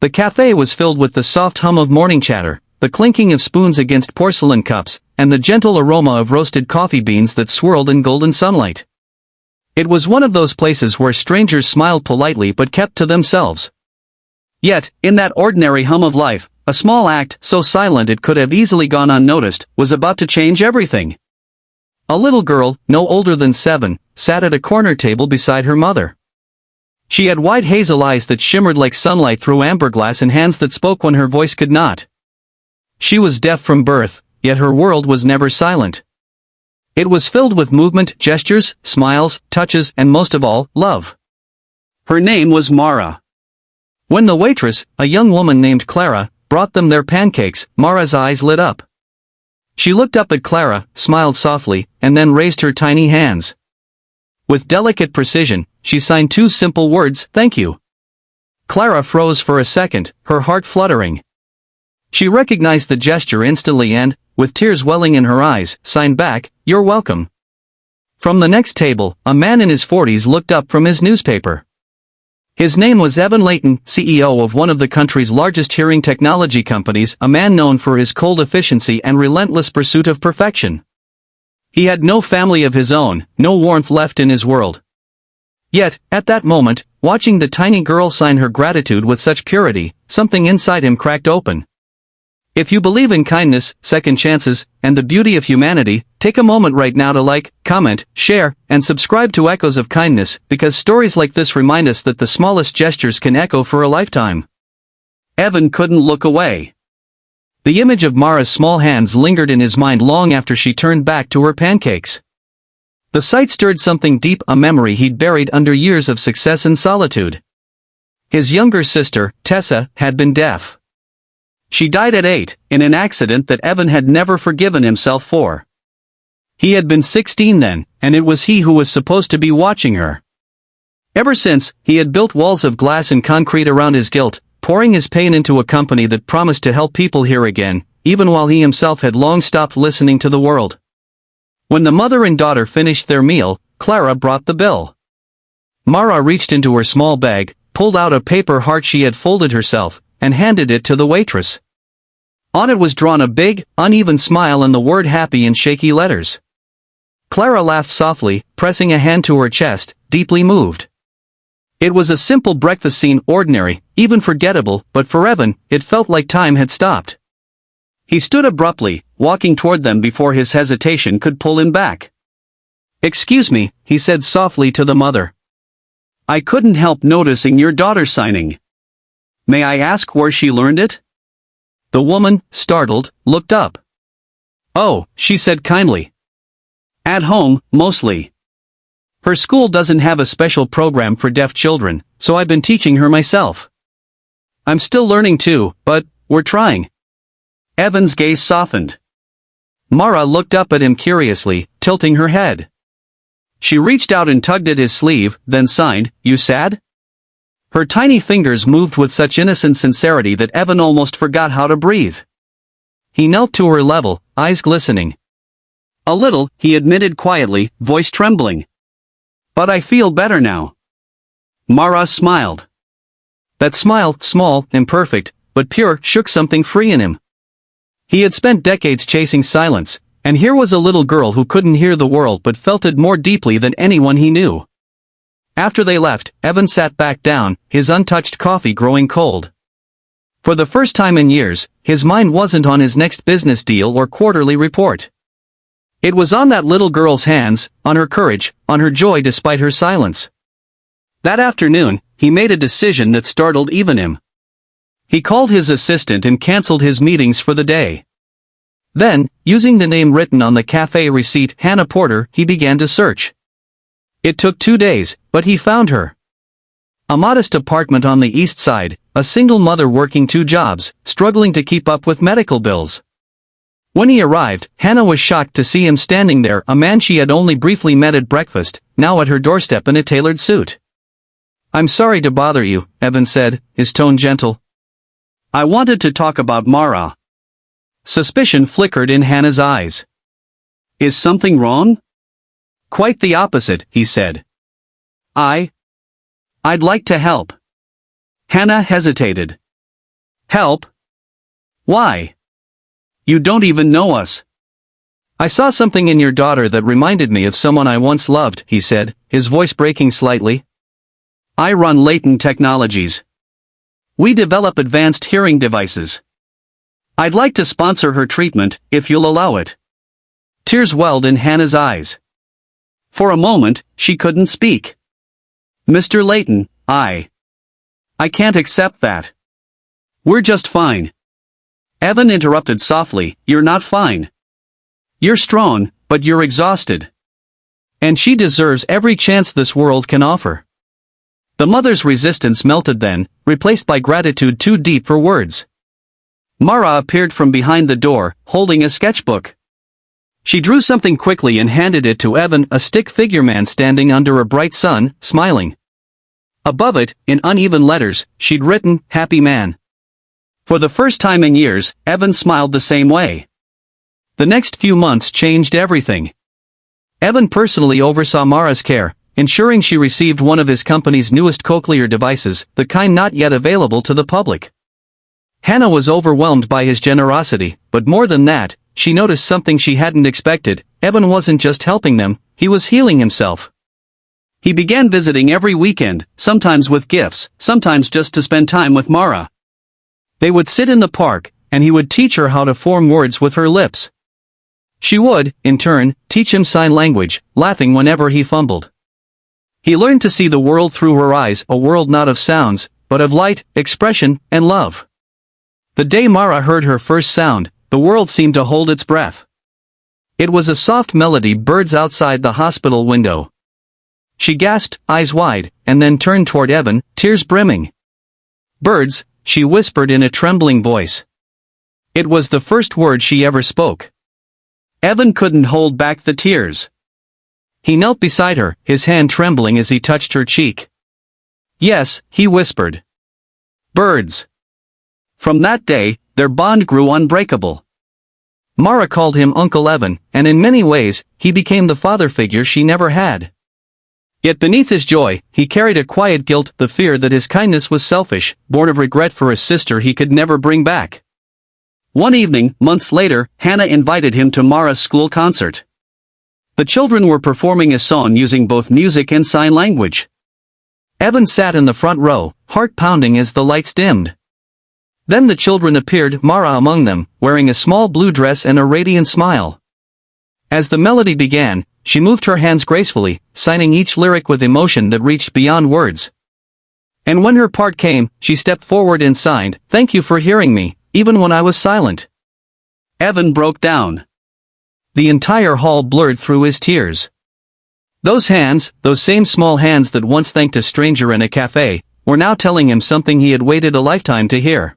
The cafe was filled with the soft hum of morning chatter, the clinking of spoons against porcelain cups, and the gentle aroma of roasted coffee beans that swirled in golden sunlight. It was one of those places where strangers smiled politely but kept to themselves. Yet, in that ordinary hum of life, a small act, so silent it could have easily gone unnoticed, was about to change everything. A little girl, no older than 7, sat at a corner table beside her mother. She had wide hazel eyes that shimmered like sunlight through amber glass and hands that spoke when her voice could not. She was deaf from birth, yet her world was never silent. It was filled with movement, gestures, smiles, touches, and most of all, love. Her name was Mara. When the waitress, a young woman named Clara, brought them their pancakes, Mara's eyes lit up. She looked up at Clara, smiled softly, and then raised her tiny hands. With delicate precision, she signed 2 simple words, "Thank you." Clara froze for a second, her heart fluttering. She recognized the gesture instantly and, with tears welling in her eyes, signed back, "You're welcome." From the next table, a man in his 40s looked up from his newspaper. His name was Evan Layton, CEO of one of the country's largest hearing technology companies, a man known for his cold efficiency and relentless pursuit of perfection. He had no family of his own, no warmth left in his world. Yet, at that moment, watching the tiny girl sign her gratitude with such purity, something inside him cracked open. If you believe in kindness, second chances, and the beauty of humanity, take a moment right now to like, comment, share, and subscribe to Echoes of Kindness, because stories like this remind us that the smallest gestures can echo for a lifetime. Evan couldn't look away. The image of Mara's small hands lingered in his mind long after she turned back to her pancakes. The sight stirred something deep, a memory he'd buried under years of success and solitude. His younger sister, Tessa, had been deaf. She died at 8, in an accident that Evan had never forgiven himself for. He had been 16 then, and it was he who was supposed to be watching her. Ever since, he had built walls of glass and concrete around his guilt, pouring his pain into a company that promised to help people hear again, even while he himself had long stopped listening to the world. When the mother and daughter finished their meal, Clara brought the bill. Mara reached into her small bag, pulled out a paper heart she had folded herself, and handed it to the waitress. On it was drawn a big, uneven smile and the word happy in shaky letters. Clara laughed softly, pressing a hand to her chest, deeply moved. It was a simple breakfast scene, ordinary, even forgettable, but for Evan, it felt like time had stopped. He stood abruptly, walking toward them before his hesitation could pull him back. "Excuse me," he said softly to the mother. "I couldn't help noticing your daughter signing. May I ask where she learned it?" The woman, startled, looked up. "Oh," she said kindly. "At home, mostly. Her school doesn't have a special program for deaf children, so I've been teaching her myself. I'm still learning too, but we're trying." Evan's gaze softened. Mara looked up at him curiously, tilting her head. She reached out and tugged at his sleeve, then signed, "You sad?" Her tiny fingers moved with such innocent sincerity that Evan almost forgot how to breathe. He knelt to her level, eyes glistening. "A little," he admitted quietly, voice trembling. "But I feel better now." Mara smiled. That smile, small, imperfect, but pure, shook something free in him. He had spent decades chasing silence, and here was a little girl who couldn't hear the world but felt it more deeply than anyone he knew. After they left, Evan sat back down, his untouched coffee growing cold. For the first time in years, his mind wasn't on his next business deal or quarterly report. It was on that little girl's hands, on her courage, on her joy despite her silence. That afternoon, he made a decision that startled even him. He called his assistant and canceled his meetings for the day. Then, using the name written on the cafe receipt, Hannah Porter, he began to search. It took 2 days, but he found her. A modest apartment on the east side, a single mother working 2 jobs, struggling to keep up with medical bills. When he arrived, Hannah was shocked to see him standing there, a man she had only briefly met at breakfast, now at her doorstep in a tailored suit. "I'm sorry to bother you," Evan said, his tone gentle. "I wanted to talk about Mara." Suspicion flickered in Hannah's eyes. "Is something wrong?" "Quite the opposite," he said. I'd like to help." Hannah hesitated. Help? Why? You don't even know us. I saw something in your daughter that reminded me of someone I once loved, he said, his voice breaking slightly. I run Latent Technologies. We develop advanced hearing devices. I'd like to sponsor her treatment, if you'll allow it. Tears welled in Hannah's eyes. For a moment, she couldn't speak. Mr. Layton, I can't accept that. We're just fine. Evan interrupted softly, you're not fine. You're strong, but you're exhausted. And she deserves every chance this world can offer. The mother's resistance melted then, replaced by gratitude too deep for words. Mara appeared from behind the door, holding a sketchbook. She drew something quickly and handed it to Evan, a stick figure man standing under a bright sun, smiling. Above it, in uneven letters, she'd written, Happy Man. For the first time in years, Evan smiled the same way. The next few months changed everything. Evan personally oversaw Mara's care, ensuring she received one of his company's newest cochlear devices, the kind not yet available to the public. Hannah was overwhelmed by his generosity, but more than that, she noticed something she hadn't expected. Evan wasn't just helping them, he was healing himself. He began visiting every weekend, sometimes with gifts, sometimes just to spend time with Mara. They would sit in the park, and he would teach her how to form words with her lips. She would, in turn, teach him sign language, laughing whenever he fumbled. He learned to see the world through her eyes, a world not of sounds, but of light, expression, and love. The day Mara heard her first sound, the world seemed to hold its breath. It was a soft melody, birds outside the hospital window. She gasped, eyes wide, and then turned toward Evan, tears brimming. Birds, she whispered in a trembling voice. It was the first word she ever spoke. Evan couldn't hold back the tears. He knelt beside her, his hand trembling as he touched her cheek. Yes, he whispered. Birds. From that day, their bond grew unbreakable. Mara called him Uncle Evan, and in many ways, he became the father figure she never had. Yet beneath his joy, he carried a quiet guilt, the fear that his kindness was selfish, born of regret for a sister he could never bring back. One evening, months later, Hannah invited him to Mara's school concert. The children were performing a song using both music and sign language. Evan sat in the front row, heart pounding as the lights dimmed. Then the children appeared, Mara among them, wearing a small blue dress and a radiant smile. As the melody began, she moved her hands gracefully, signing each lyric with emotion that reached beyond words. And when her part came, she stepped forward and signed, Thank you for hearing me, even when I was silent. Evan broke down. The entire hall blurred through his tears. Those hands, those same small hands that once thanked a stranger in a cafe, were now telling him something he had waited a lifetime to hear.